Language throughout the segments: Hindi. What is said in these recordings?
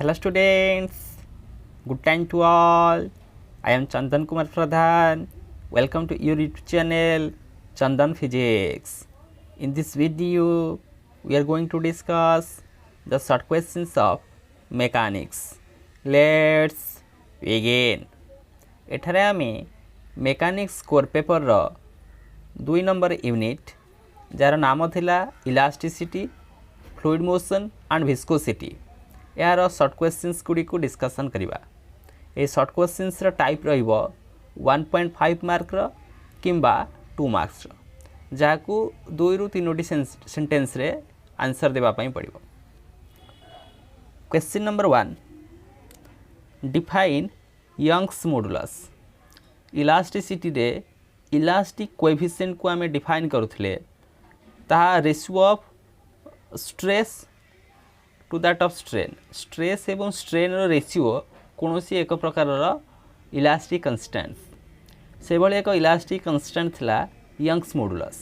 Hello students, good time to all. I am Chandan Kumar Pradhan. Welcome to your YouTube channel Chandan Physics. In this video, we are going to discuss the short questions of mechanics. Let's begin. एठारे आमे मेकानिक्स कोर पेपर रो 2 नंबर यूनिट जार नाम थिला elasticity, fluid motion and viscosity यार शॉर्ट क्वेश्चंस गुडी को डिस्कशन करिबा। ए शॉर्ट क्वेश्चंस रा टाइप रहिबो 1.5 मार्क रो किंबा 2 मार्क्स रो जाकू 2 रु 3 सेंटेंस रे आंसर देबा पई पड़िबो। Question number 1, define Young's modulus. Elasticity रे इलास्टिक कोएफिशिएंट को आमे डिफाइन करूथले ताहा ratio of stress to that of strain. Stress एवं स्ट्रेन रो रेशियो कोनोसी एक प्रकार रो इलास्टिक कांस्टेंट से भले एक इलास्टिक कांस्टेंट थिला यंग्स मॉडुलस।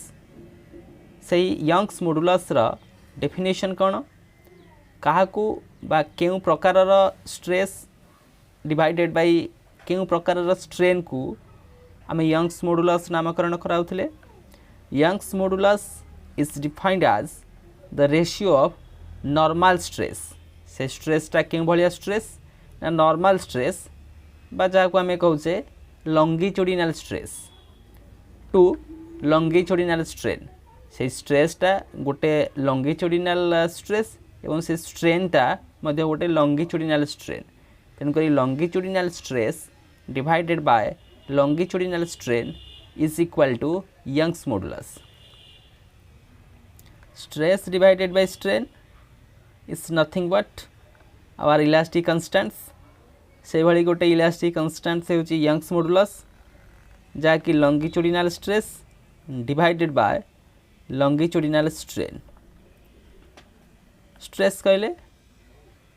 सेही यंग्स मॉडुलस रो डेफिनेशन कोन, काहाकू बा केउ प्रकार रो स्ट्रेस डिवाइडेड बाय केउ प्रकार रो स्ट्रेन को आमे यंग्स मॉडुलस नामकरण कराउथले। Young's modulus is defined as the ratio of normal stress. से स्ट्रेसटा केउ भलिया स्ट्रेस ना नॉर्मल स्ट्रेस बा जाको आमे कहउचे longitudinal stress to longitudinal strain. से स्ट्रेसटा गोटे लॉन्गिट्यूडिनल स्ट्रेस एवं से स्ट्रेनटा मध्ये गोटे लॉन्गिट्यूडिनल स्ट्रेन। तेणुक longitudinal stress divided by longitudinal strain is equal to Young's modulus. Stress divided by strain is nothing but our elastic constants. से भली गोटे इलास्टिक कांस्टेंट से होची यंग्स मॉडुलस जाकि longitudinal stress divided by longitudinal strain. Stress कहले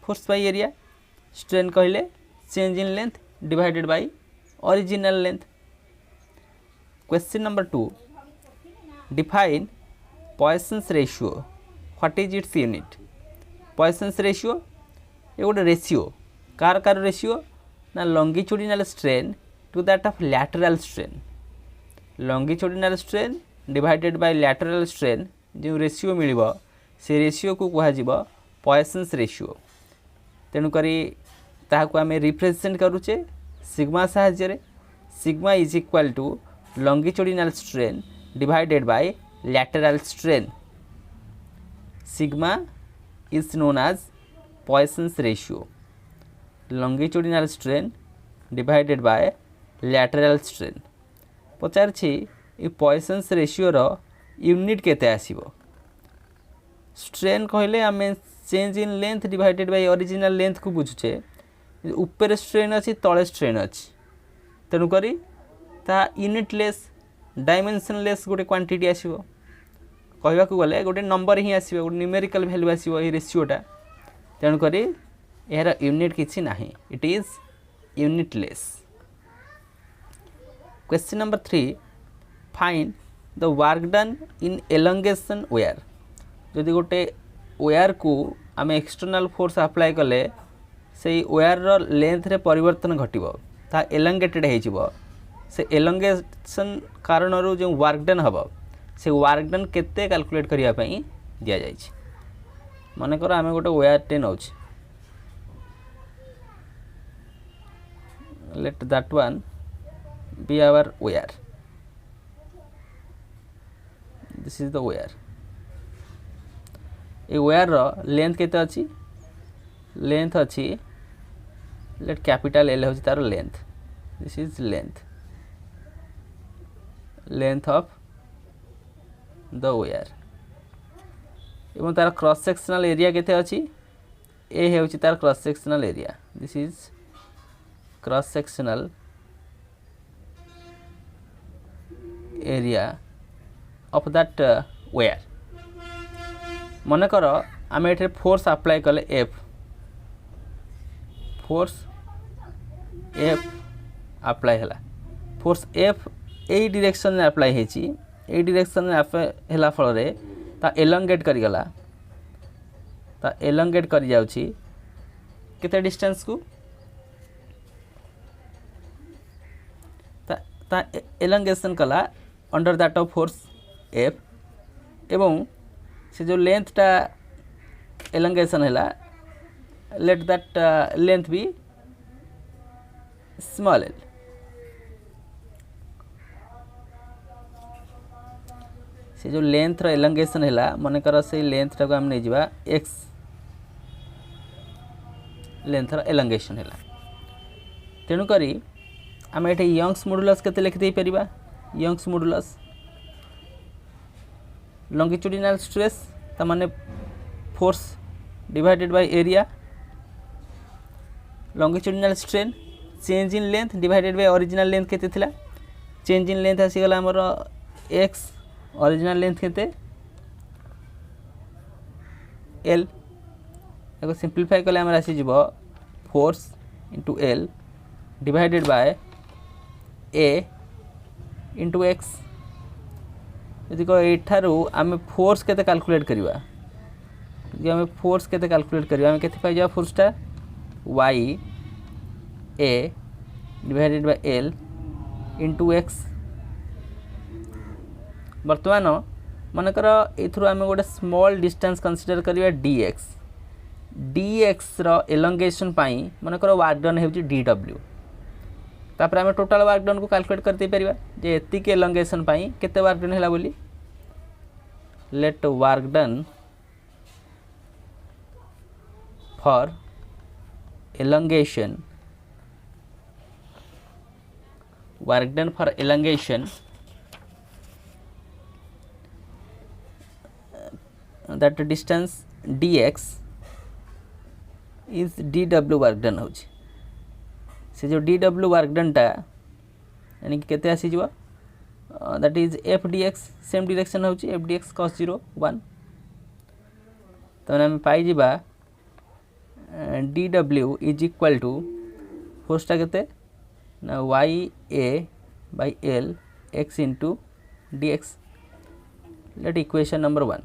फोर्स बाय एरिया, स्ट्रेन कहले change in length divided by original length. Question number 2, define Poisson's ratio. What is its unit? Poisson's ratio ये गोटे रेशियो कार कार रेशियो ना longitudinal strain to that of lateral strain. Longitudinal strain divided by lateral strain जो रेशियो मिलिबो से रेशियो को कहा जिवो पॉइसन्स रेशियो। तेणु करी ताहाको आमे रिप्रेजेंट करूचे सिग्मा साहाय्य। Sigma is equal to longitudinal strain divided by lateral strain. Sigma is known as Poisson's ratio. Longitudinal strain divided by lateral strain. पचारछि ए पॉइसन्स रेशियो रो यूनिट केते आसीबो? स्ट्रेन कहले आमे change in length divided by original length को बुझुचे। ऊपर स्ट्रेन अच्छी तले स्ट्रेन अच्छी तेणुक यूनिटलेस डायमेंशनलेस गोटे क्वांटिटी आसो। कहवा गले गोटे नंबर ही आसो, गोटे न्यूमेरिकल वैल्यू आसो ये रेशियोटा। तेणुक यार यूनिट किसी ना, it is unitless. Question number 3, find the work done in elongation wire. जदि गोटे वेयर को आम एक्सटर्नल फोर्स अप्लाई कले से वेयर रो लेंथ रे परिवर्तन घटिबो ता एलोंगेटेड हेजिबो। से एलोंगेशन कारण रो जो वर्क डन हबो से वर्क डन केते कैलकुलेट करिया पई दिया जाय छी। माने कर आमे गोटे वेयर टे नउछ, let that one be our wire. This is the wire. ए वेयर रो लेंथ केते अछि? लेंथ अच्छी लेट कैपिटल एल हो तार length. This is length of the wire एवं तार क्रॉस सेक्शनल एरिया केते अछि? ए हे होची तार cross sectional area. This is cross sectional area of that wire. मन कर आम एठे फोर्स अप्लाई कले एफ, फोर्स एफ अप्लाई है। फोर्स एफ यही डायरेक्शन में अप्लाई होती, यही डायरेक्शन में है फल ता एलोंगेट करिगला, ता एलोंगेट कर जाउछि केते डिस्टेंस को ता एलंगेशन कला under that of force F एवं से जो लेंथटा एलंगेशन हैला let that length be small L से जो लेंथ रो एलंगेशन हैला मन कर से लेंथ टा को हम नै जिबा x लेंथ रो एलंगेशन हैला तेनु करी आम ये यंग्स मॉडुलस केते लिखि दे परिबा यंग्स मॉडुलस लॉन्गिट्यूडिनल स्ट्रेस ता माने force divided by area longitudinal strain change in length divided by original length केते थिला चेंज इन लेंथ आसी गला हमर x ओरिजिनल लेंथ केते l एको सिंपलीफाई कले हमर आसी जिवो force into l divided by a into x यदि कह एठारू आम फोर्स केते कैलकुलेट करिवा यदि आम फोर्स केते कैलकुलेट करिवा आम केते पाइ जा फोर्सटा y a divided by l into x वर्तमान मनकर एथरू आम गोटे स्मॉल डिस्टेंस कंसीडर करिवा dx dx रो एलोंगेशन पाई मनकर वर्क डन हेउची dw तापर आम टोटल वर्क डन को कैलकुलेट करते परिबा जे एतिक एलोंगेशन पाई केते वर्क डन हैला बोली let work done for elongation work done for elongation that distance dx is dw work done होची से जो dw वर्क डन टा यानी कि केते आसी जीवा that is f dx same direction होची f dx cos 0 1 तो हम पाई जीवा dw is equal to force टा केते ना y a by l x into dx late equation number 1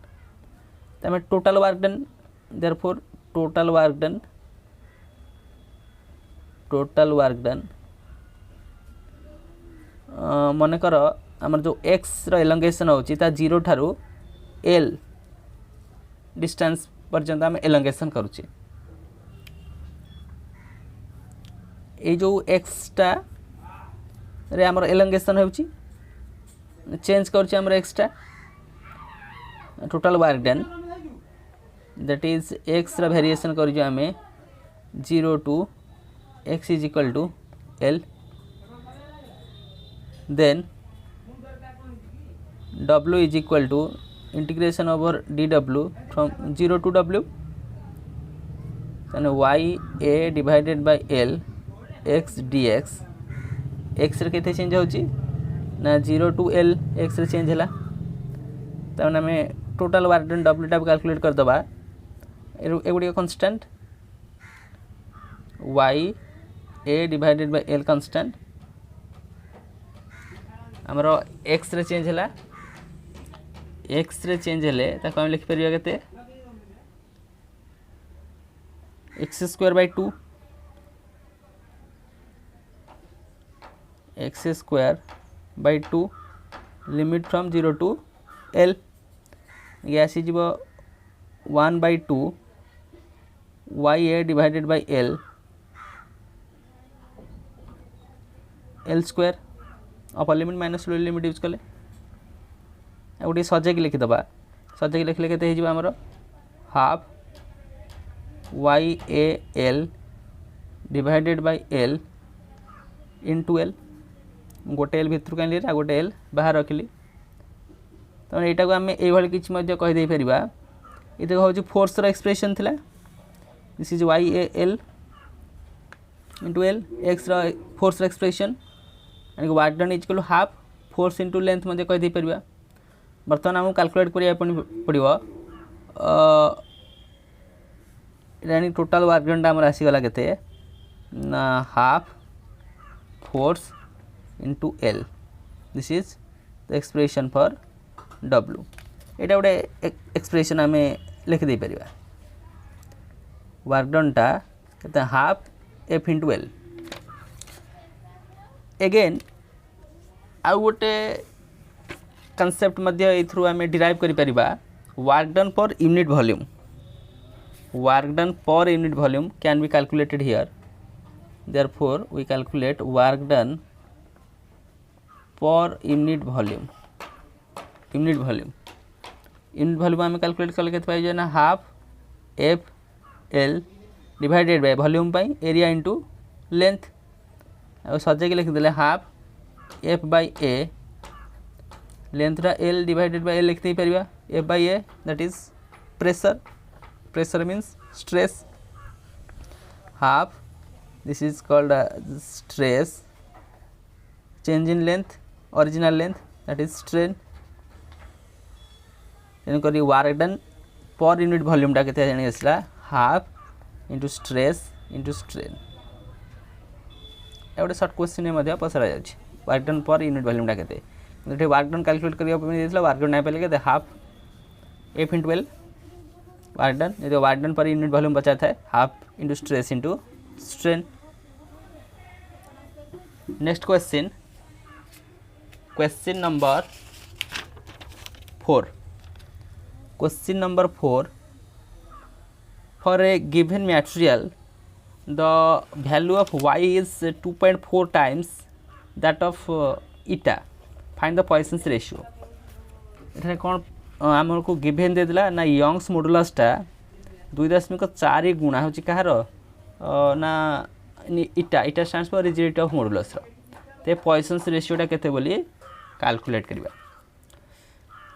तो हमें total work done therefore total work done मन कर आमर जो x रो एलोंगेशन होची ता 0 ठारू l डिस्टेंस पर्यंत आम एलोंगेशन करूची ए जो x टा रे आमर एलोंगेशन होची चेंज करूची आमर x टा total work done that is x रा वेरिएशन करियो आमे 0 to x is equal to l then w is equal to integration over dw from 0 to w then y a divided by l x dx x रे केते चेंज होची ना 0 to l x रे चेंज हला तने हमें टोटल वर्क डन w टा कैलकुलेट कर दबा एगुड़ी constant y a divided by l constant हमरो x रे चेंज हला x रे चेंज हले ताको हम लिख परिया केते x square by 2 x square by 2 limit from 0 to l ये आसी जीवो 1 by 2 y a divided by l square upper limit minus lower limit use कले गोटे सजे की लिखिदबा सजे की लिखले केते हिजबा हमरो half y a l divided by l into l गोटे l भितर काली आ गोटे l बाहर रखली तो एटा को हम ए भली किछ मध्य कहि दे परिबा ये देखो जो फोर्स रो एक्सप्रेशन थिला this is y a l into l x रो फोर्स रो एक्सप्रेशन यानी work done is equal to half force into length मध्य कहि दे परिबा बर्तमान हम कैलकुलेट करिया पड़िबो यानी टोटल वर्क डन हमर आसी गला केते ना half force into l this is the expression for w एटा गोटे एक्सप्रेशन आम लिखिदे पारिबा वर्क डन टा कहते half F into L. Again आउ गोटे कनसेप्ट थ्रू आम डिराइव करें work done per unit volume. Work done per unit volume can be calculated here, therefore we calculate work done per unit volume. Unit volume आम कैलकुलेट कले के पाइजे ना half F L divided by volume by area into length. और सजे लिखिदे हाफ एफ बाय ए, लेंथटा एल डिवाइडेड बाय ए लिखते ही Paribas, F by A that is pressure. Pressure means stress. Half this is called stress, change in length, original length that is strain. तेणुक वर्क डन पर यूनिट वॉल्यूमटा केते जानी आसला half into stress into strain. गोटे सर्ट क्वेश्चन पचरा जा वर्क डन पर यूनिट वॉल्यूमटा केते, वर्क डन कैलकुलेट करने वर्क डन पाइले के half F into L work done. जो work done per unit volume पचार था half into stress into strain. Next question, question number 4। Question number 4, for a given material the value of y is 2.4 times that of eta, find the Poisson's ratio। एठारे कौन आम को गिभेन दे दिला ना यंग्स मॉडुलसटा 2.4 गुणा होची कहार ना इटा। इटा stands for rigidity of modulus. ते पॉइसन्स रेशियोटा केते बोली कैलकुलेट करबा।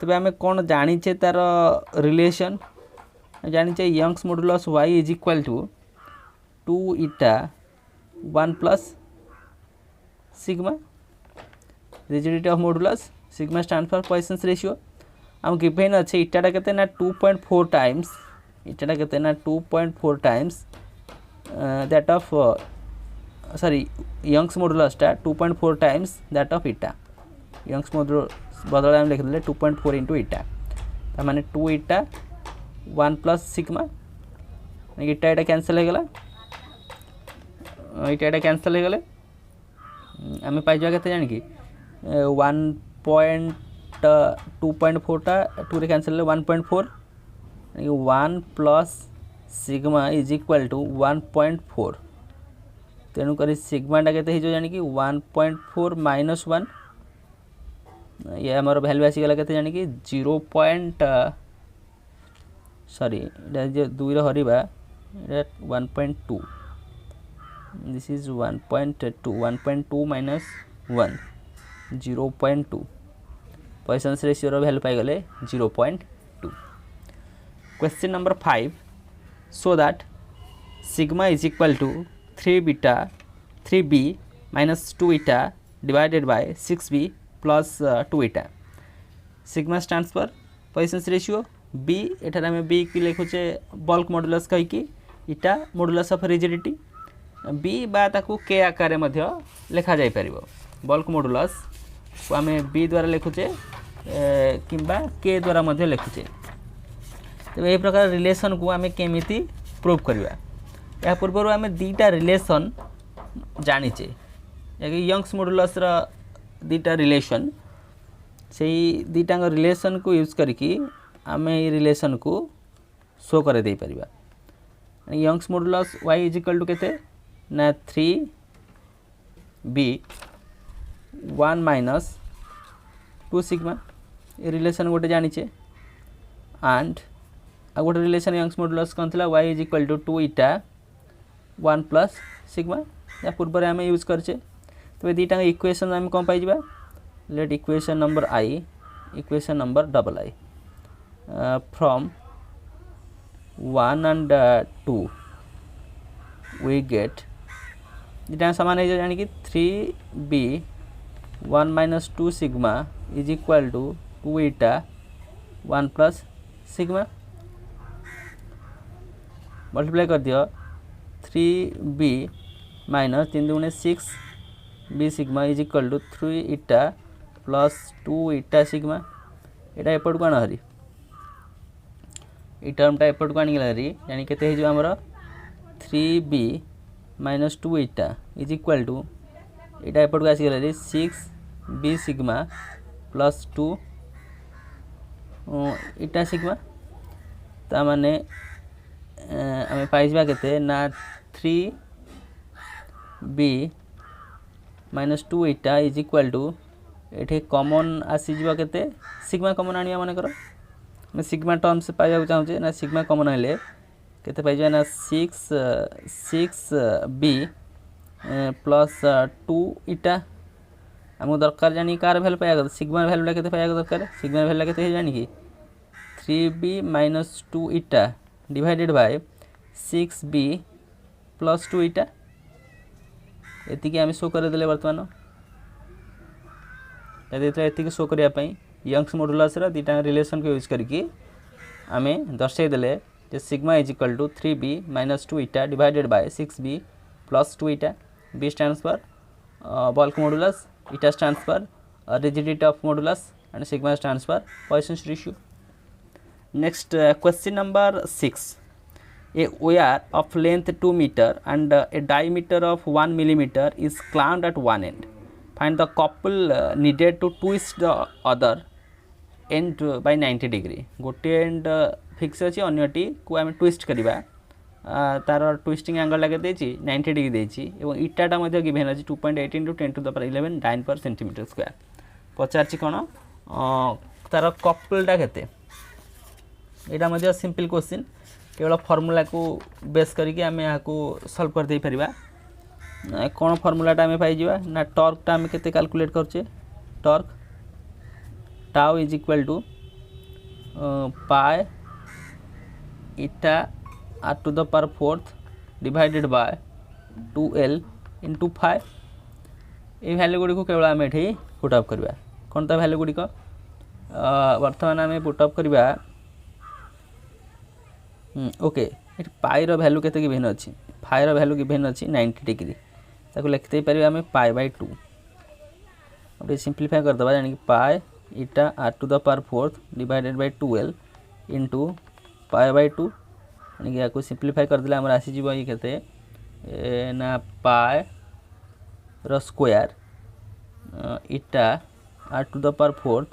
तबे आम कौन जानीचे तार रिलेशन, जानीचे Young's modulus y is equal to 2 eta 1 plus sigma. Rigidity of modulus sigma stand for Poisson's ratio. आम गिवन अच्छे इटाटा केते ना 2.4 टाइम्स, इटाटा केते ना 2.4 times that of sorry Young's मॉडुलसटा 2.4 times that of eta. Young's modulus बदल आम लिखिदे 2.4 इंटू इटा, तार माने 2 इटा 1 प्लस सिग्मा। इटा इटा कैंसल हो गला, इटा इटा कैंसल हो गले आम पाइजा के जान कि 2.4 टा 2 रे cancel 1.4 1 plus sigma is equal to 1.4। तेणुक सिग्माटा के जान कि 1.4 माइनस 1, ये आमर भैल्यू आसीगला के जानी कि 2 हरवा 1.2, this is 1.2 minus 1 0.2। Poisson's ratio value पाइगले 0.2। Question number 5, so that sigma is equal to 3b minus 2 eta divided by 6b plus 2 eta. Sigma stands for Poisson's ratio, B एठार आम बी की लिखुचे बल्क मॉडुलस कहीकि इटा मॉडुलस ऑफ रिजिडिटी। बी बा ताकू के आकार में लिखा जाई परिबो। बल्क मॉडुलस को आम बी द्वारा लिखुचे किंबा के द्वारा मध्य लिखुचे। तो यही प्रकार रिलेशन को आम केमिति प्रूव करवा। या पूर्व आम दीटा रिलेशन जानीचे, यंग्स मॉडुलस दीटा रिलेशन, से दीटा रिलेशन को यूज करके आम ये रिलेशन को शो कर दे परिबा। Young's modulus y is equal to केते ना 3b 1 माइनस 2 सिग्मा। ये रिलेशन गोटे जानीचे। एंड आ गोटे रिलेशन यंग्स मॉडुलस कौन था y is equal to 2 eta 1 plus sigma. या पूर्व आम यूज करचे। तो ये दीटा इक्वेशन आम कौन पाइबा, let equation number I, equation number double I from 1 and 2 we get दीटा सामान है जानी कि 3b 1 minus 2 sigma is equal to 2 eta 1 plus sigma. Multiply कर दियो 3b माइनस 3 दूने 6 B sigma is equal to 3 eta plus 2 eta sigma. यहाँ एपट को आण हरी, ये टर्मटा एपट को आनिगला हरी, यानी केते हो आमर 3b माइनस 2 इटा इज इक्वाल टू इटा एपट को आसीगला 6b sigma plus 2 eta sigma ता माने आम पाइबा केते ना 3b माइनस 2 इटा इज इक्वाल टू ये कॉमन आसीज केते सिग्मा कॉमन आनिया मानकर मैं सिग्मा टर्म्स पाइबा चाहूँ ना सिग्मा कॉमन आइले केते पाइबा ना 6b प्लस 2 इटा आमको दरकार जानी कार वैल्यू पाइबा सिग्मा वैल्यूटा केते पाइबा दरकार सिग्मा वैल्यूटा केते जानी कि 3b minus 2 eta divided by 6b plus 2 इटा एतिकी आम शो करदेले बर्तमान एतिकी शो करने यंग्स मॉडुलस दीटा रिलेशन को यूज करके आम दर्शाईदेले जे sigma is equal to 3b minus 2 eta divided by 6b plus 2 eta b stands for bulk modulus eta stands for rigidity of modulus and sigma stands for Poisson's ratio. Next question number 6. A wire of length 2 meter and a diameter of 1 millimeter is clamped at one end. Find the couple needed to twist the other end by 90 degree. गोटे एंड फिक्स अच्छी अन्यटी को आम ट्विस्ट करवा तार ट्विस्टिंग एंगल लगे 90 डिग्री देछि एवं इटाटा मध्य गिवन अछि 2.8 into 10 to the power 11 9 per centimeter square. पचारछि कोन तार कपलटा केते यहाँ मध्य सिंपल क्वेश्चन केवल फर्मूला को बेस करके आम यहाँ सॉल्व कर दे परिबा. कौन फर्मूलाटा आम पाई ना टॉर्कटा आम केते कैलकुलेट करछे torque tau is equal to pi eta R to the power 4 divided by 2l into 5. ये वैल्यू गुड़ी को केवल आम ये पुटअप करवा कौन ता वैल्यू गुड़ी बर्तमान आम पुटअप करवा ओके पाइर वैल्यू केते गिवन अछि फाइर वैल्यू गिवन अछि 90 डिग्री ताको लिखते पारे आम पाई बाय 2 अब सिंपलीफाई कर दबा यानी कि pi eta R to the power 4 divided by 2l into pi by 2 यानी कि याको सिंपलीफाई कर दिले हमर आसी जीव ये केते ना pi rho square eta R to the power 4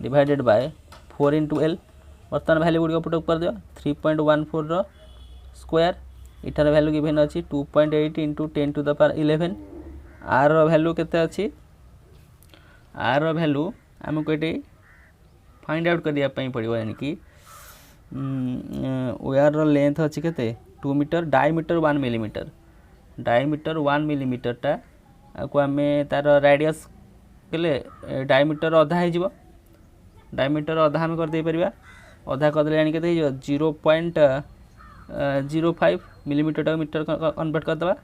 divided by 4 into l. बर्तमान वैल्यू गुड़ी पुटअप कर दियो 3.14 रो स्क्वायर इटार वैल्यू गिवन अछि 2.8 into 10 to the power 11. R rho value केते अछि आर रो वैल्यू हमको ये फाइंड आउट करिया पई पड़िबो यानी कि वायर रो लेंथ अछि केते 2 metre diameter 1 millimetre diameter 1 millimetre टा को हमें तार रेडियस केले डायमीटर अधा हे जिवो डायमीटर अधा हम कर दे परिबा अधा करदे यानी केते 0.05 मिलीमीटर मीटर कन्वर्ट कर दबा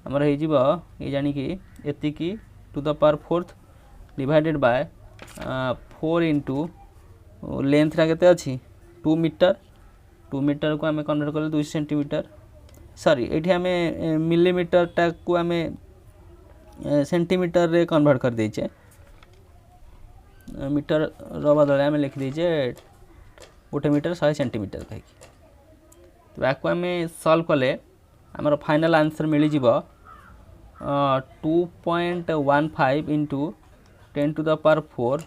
हमर हे जिवो ये जानी कि एतिकी to the power 4 divided by 4 into length रा केते अछि 2 मीटर को हमें कन्वर्ट कर 2 सेंटीमीटर सॉरी एठी हमें मिलीमीटर टा को हमें सेंटीमीटर रे कन्वर्ट कर देछे मीटर रो बदले हमें लिख दीजिए 1 मीटर 100 सेंटीमीटर कहीं तो आपको आम सॉल्व कले आमर फाइनल आंसर मिल जीव 2.15 into 10 to the power 4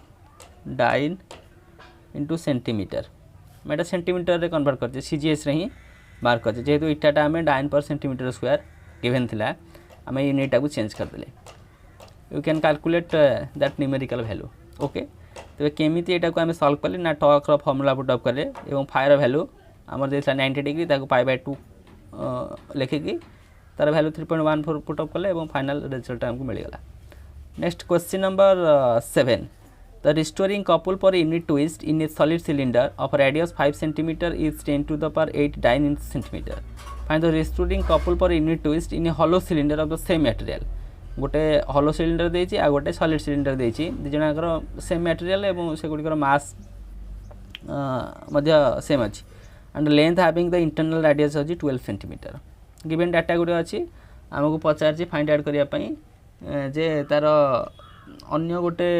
dyne into centimetre मैं सेंटीमीटर रे कन्वर्ट करछे सीजीएस रे ही मार्क करछे जेहेतु इटाटा आम डाइन पर सेंटीमीटर स्क्वायर गिवन थिला आम यूनिटा को चेंज करदेले you can calculate that numerical value okay. तो केमी यहाँ को आम सॉल्व कले ना टॉर्क रो फॉर्मूला पुटअप कले और फायर वैल्यू आमर देता 90 डिग्री ताको पाई बाय 2 लिखिकी तार वैल्यू 3.14 पुटअप कले और फाइनल रिजल्ट आमको मिलगला. Next question number 7. The restoring couple per unit twist in a solid cylinder of radius 5 cm is 10 to the power 8 dyne in centimetre. Find the restoring couple per unit twist in a hollow cylinder of the same material. गोटे हॉलो सिलिंडर देछि आ गोटे सॉलिड सिलिंडर देछि दिजनाकर सेम मटेरियल एवं से गुडिकर मास मध्य सेम अछि and length having the internal radius अछि 12 सेंटीमीटर. गिवन डाटा गुडी अछि हमको पचार फाइंड आउट करिया पई जे तार अन्य गोटे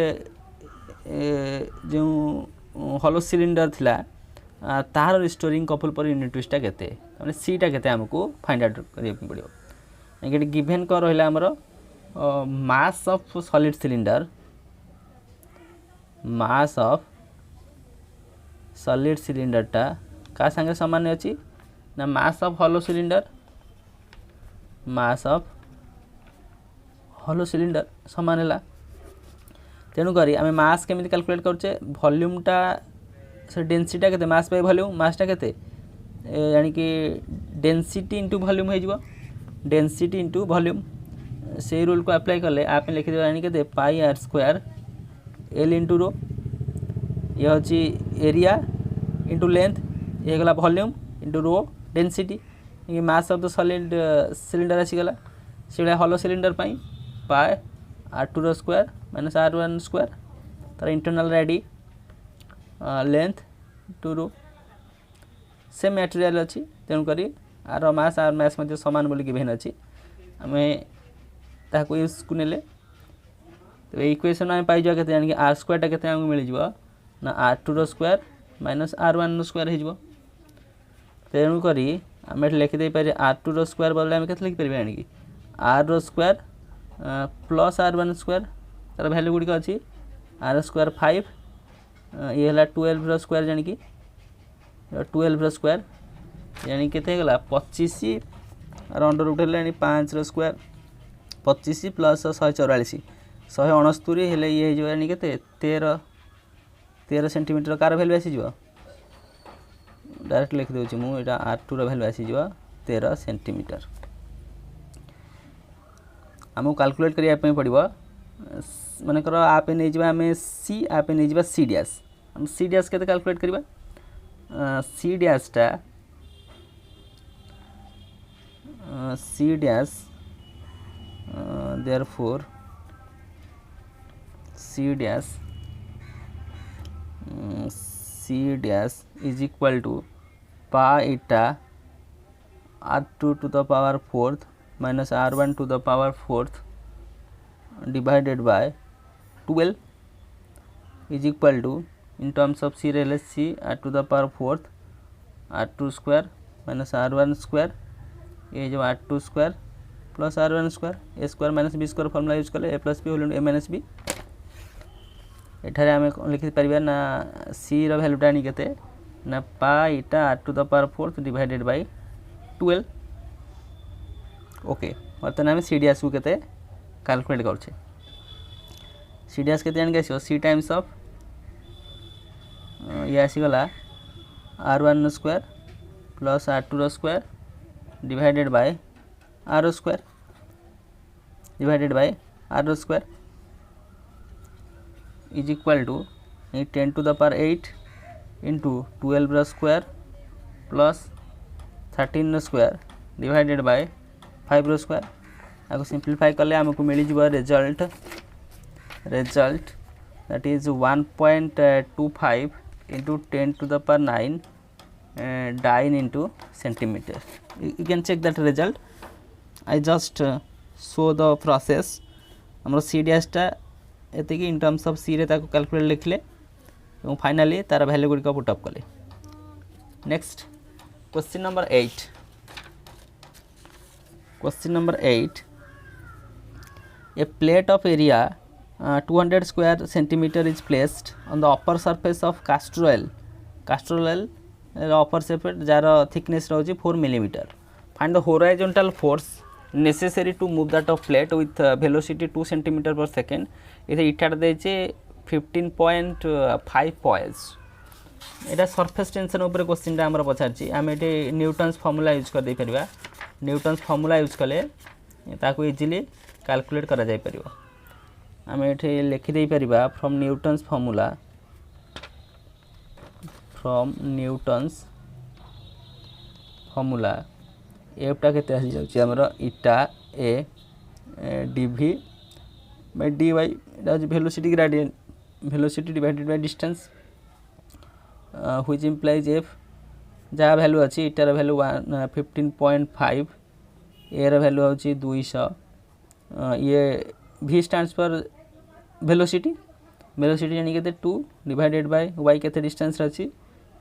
जो हॉलो सिलिंडर थिला तार restoring couple per unit Vista केते माने सीटा केते हमको फाइंड आउट करिया पड़ियो। ये गिवन कौन रहा आमर mass of solid cylinder, mass of solid सिलिंडरटा का संगे सामान्य अच्छी ना mass of hollow cylinder, mass of hollow cylinder सामान है। तेणुक आम मास केमी कैलकुलेट करुचे वॉल्यूमटा से डेनसीटा के मास बाय वॉल्यूम, मासटा के यानी कि डेनसीटी इंटू वॉल्यूम हो, डेनसीटी इंटू वॉल्यूम से रूल को अप्लाई कले आप लिखिदे यानी के pi R square L into rho, ये हूँ एरिया इंटू लेंथ, ये गला volume into rho density, mass of the solid cylinder आसीगला से हॉलो सिलिंडर पाई पाए R2 रो स्क्वायर माइनस R1 स्क्वायर तार internal radii length to rho से मटेरियल अच्छी। तेणुक आर मास आर मास मध्य सामान बोली गिवन अच्छी आम ताको यूज को नेले तो इक्वेशन आम पाई जावा यानी कि आर स्क्वायरटा केते हमको मिल जिवो ना R2 रो स्क्वायर माइनस R1 रो स्क्वायर हो। तेणुक आम लिखि दे पारे R2 रो स्क्वायर बदले आम केते लिखि परिबा यानी कि R रो स्क्वायर प्लस R1 स्क्वायर तार वैल्यू गुड़िक अच्छी R स्क्वायर 5 ये है 12 रो स्क्वायर जानी कि 12 रो स्क्वायर यानी के 25 और अंडर रूट है 5 रो स्क्वायर 25 प्लस 144 169 हेले ये हो यानी के 13 सेंटीमीटर कार वैल्यू आसीज डायरेक्ट लिखि दूँ मुझे R2 रो वैल्यू आसीज 13 सेंटीमीटर। आमको कैलकुलेट करने पड़ो मनकर आप नहीं जावा आम सी आप नहीं जावा सी डैश आम सी डैश के कैलकुलेट करवा सी डैशटा C dash therefore C dash is equal to pi eta R2 to the power 4th minus R1 to the power 4th divided by 12 is equal to in terms of C rel C R to the power 4th R2 square minus R1 square ये जो R2 square plus R1 square a square minus b square formula use कले a plus b होल a minus b एठारे आमे लिखि परिबा ना C रो वैल्यूटा नि केते ना पाई इटा R to the power 4th divided by 12 okay बर्तमान आम सी डैश को केते कैलकुलेट करछे सी डैश केते जान के आसीओ सी टाइम्स ऑफ ये आसीगला R1 square plus R2 row square divided by R square divided by R square is equal to 10 to the power 8 into 12 rho square plus 13 rho square divided by 5 rho square आपको सिंप्लीफाई कले आमको मिल जाए result that is 1.25 into 10 to the power 9 dyne into centimetre. You can check that result I just show the process आम सी डैशटा एति इन टर्म्स ऑफ सी रे ताको कैलकुलेट लिखले और फाइनली तार वैल्यू गुड़िक पुटअप कले। Next question number 8 Question number 8 a plate of area 200 square centimeter is placed on the upper surface of castor oil upper surface jar thickness रहुछि 4 mm find the horizontal force necessary to move that of plate with velocity 2 cm per second इथे इटाटा देचे 15.5 poise एटा सरफेस टेंशन ऊपर क्वेश्चन हमर पछारछि आम एटे न्यूटन्स फार्मूला यूज कर दे परबा न्यूटन्स फार्मूला यूज कले ताको इजीली कैलकुलेट करा जाय परिबो आम एटे लिखि दे परबा फ्रॉम न्यूटन्स फार्मूला एटा केते आसी जाउछि हमर इटा A DV bye dy Etah velocity gradient velocity divided by distance which implies f जहाँ वैल्यू अच्छी इटार वैल्यू 15.5 ए वैल्यू हूँ 200 ये v स्टैंड्स फॉर वेलोसिटी जानी के 2 डिवाइडेड बाय y के डिस्टेंस अच्छी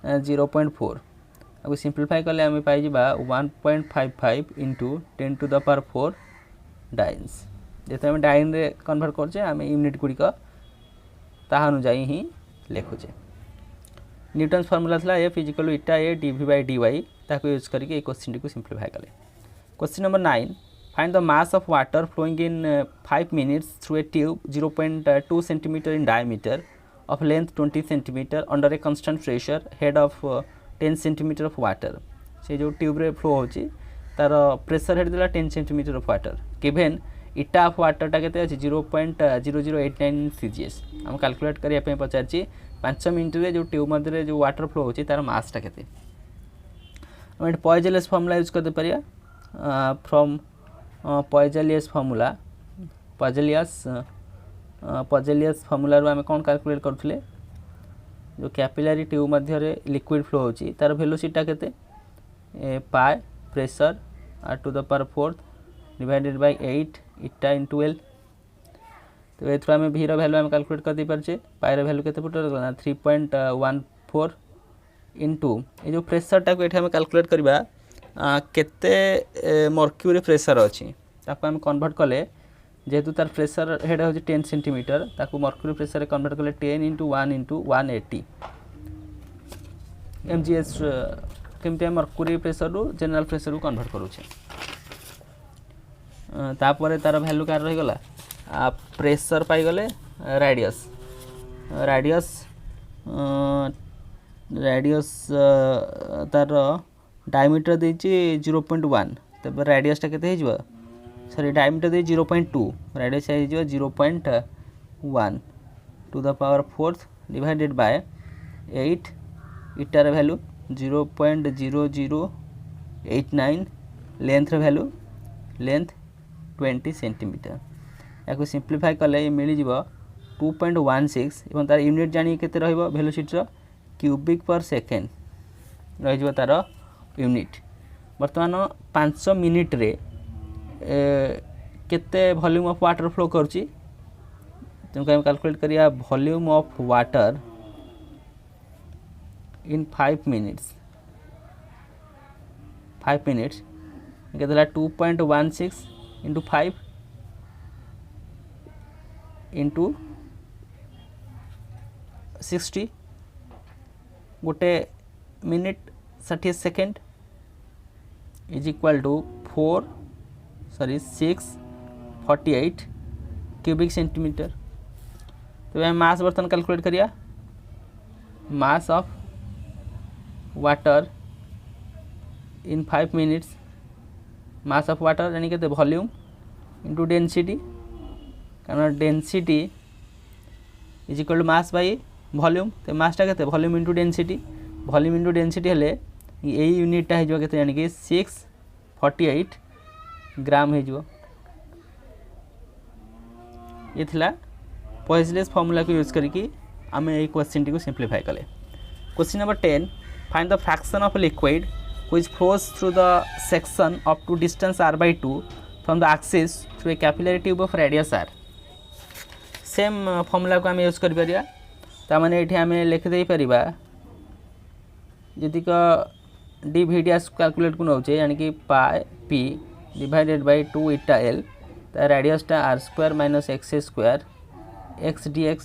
0.4 आपको सिंप्लीफाई कले आम pi 1.55 into 10 to the power 4 dynes जो आम डाइन रे कन्वर्ट करचे आम यूनिट गुड़िक ता अनुजाई ही लिखुचे न्यूटन्स फॉर्मूला था F is equal eta A DV by D Y ताको यूज करके क्वेश्चन को सिंप्लीफाई कले question number 9 find the mass of water flowing in 5 minutes through a tube 0.2 centimetre in diameter of length 20 cm under a constant pressure head of 10 cm of water से जो ट्यूब रे फ्लो होची तार प्रेशर हेड देला 10 cm of water गिवन इटा ऑफ वाटर टा केते अछि 0.0089 cgs हम कैलकुलेट करिया पे पचारची 5 मिनिट रे जो ट्यूब मध्य रे जो वाटर फ्लो होची तार मास टा केते हम पॉइजनलेस फार्मूला यूज करते परिया फ्रॉम पॉइजनलेस फार्मूला पॉइजनलेस फार्मूला रो आम कौन कैलकुलेट करथले जो कैपिलरी ट्यूब मध्य रे लिक्विड फ्लो होची तार वेलोसिटी केते pi pressure r to the power 4 divided by 8 eta into l तो एथरो आम v रो वैल्यू आम कैलकुलेट कर दी परछे पाई रो वैल्यू केते पुटर गला 3.14 इनटू ए जो प्रेशर टा को एठा आम कैलकुलेट करबा केते मर्क्यूरी प्रेशर अछि ताको आम कन्वर्ट कले जेहेतु तार प्रेशर हेड हो 10 सेंटीमीटर ताकू मर्क्यूरी प्रेशर कन्वर्ट कले 10 इंटू 1 इंटू 180 mgs केमते मर्क्यूरी प्रेशर रु जनरल प्रेशर को कन्वर्ट करूछे तापर तार वैल्यू कार रही गला प्रेशर पाई गले रेडियस तार डायमीटर देछि 0.1 तब रेडियस टा केते हिजबा सॉरी डायमीटर दे 0.2 रेडियस है जो 0.1 to the power 4 divided by 8 इटार value 0.0089 length value length 20 centimetre याको सिंप्लीफाई कले ये मिली जीवो 2.16 एवं तार यूनिट जानी केते रहइबो वेलोसिटी रो क्यूबिक पर सेकेंड रहि जीवो तार यूनिट वर्तमान 5 मिनिट रे केते वॉल्यूम ऑफ वाटर फ्लो करची तुमको हम कैलकुलेट करिया volume of water in 5 minutes केतेला 2.16 इंटू 5 इंटू 60 गोटे minute 60 second is equal to 648 cubic centimetre तो हम मास बर्तन कैलकुलेट करिया mass of water in 5 minutes mass of water यानी के वॉल्यूम इंटू डेंसिटी कारण density is equal to mass by volume तो मास टा के वॉल्यूम इंटू डेंसिटी हेले ये यूनिट टा हो के यानी कि 648 ग्राम हो ये थिला पॉइजनलेस फार्मूला को यूज करके आम ये क्वेश्चन टी को सिंप्लीफाई कले question number 10 find the fraction of liquid which flows through the section up to distance r/2 from the axis through a capillary tube of radius r same formula को आम यूज कर परिया ता माने एठी आम लिख दे परिबा जदि का डी वीडियस कैलकुलेट को नउचे यानी कि पाई p डिवाइडेड बाय 2 इटा l ता रेडियस टा r square minus x square x dx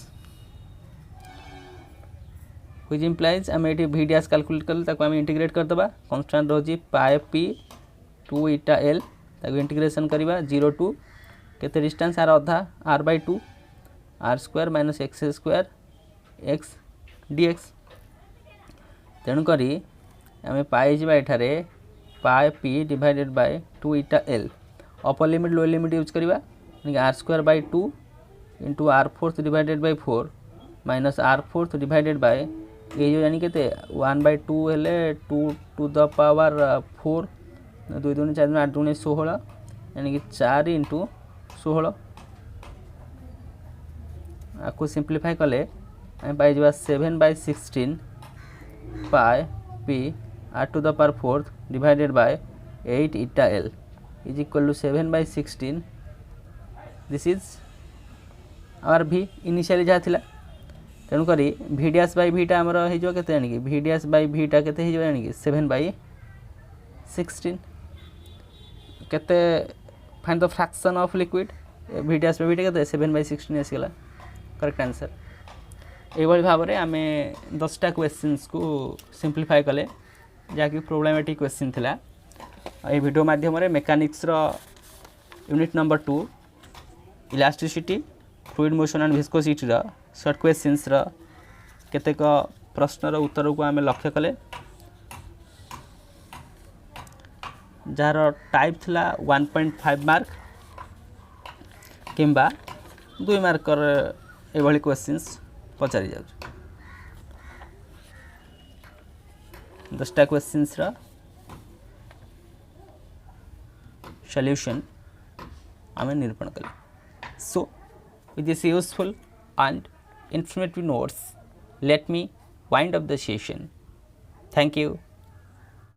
which implies आम एटी वीडियस कैलकुलेट करले ताको आम इंटीग्रेट कर दबा कांस्टेंट रोजी पाई p 2 इटा l ताको इंटीग्रेशन करबा 0 टू केते डिस्टेंस r आधा r/2 r square minus x square x dx तेणु करी आम पाई जबा एठारे पाई p डिवाइडेड बाय 2 इटा l upper limit lower limit use करबा r square by 2 into r fourth divided by 4 minus r fourth divided by ये जो यानी केते 1/2 हेले 2 टू द पावर 4 2 दूनी 4 8 दूनी 16 यानी कि 4 इंटू 16 आपको सिंप्लीफाई कले हम पाई जबा 7/16 pi p r to the power 4 divided by 8 eta l is equal to 7/16 this is our v initially जहाँ थिला तेणुक भि डैश बै भिटा आमर हो के जानी भि डैश बै भिटा के जानी 7/16 केते find the fraction of liquid भि डैश बै भिटा के 7/16 आसीगला करेक्ट आंसर। ये भाव में आम 10टा क्वेश्चंस को सिंप्लीफाई कले जहाँकि प्रोब्लेमेटिक क्वेश्चन थिला। ये वीडियो माध्यम mechanics unit number 2 elasticity fluid motion and viscosity short questions केतेक प्रश्नर उत्तर को आम लक्ष्य कले जार टाइप थिला 1.5 मार्क किंबा 2 मार्कर ये क्वेश्चंस पचारि जाउछ। 10टा क्वेश्चंस सॉल्यूशन आम निरूपण कले। So with this useful and informative notes, let me wind up the session. Thank you.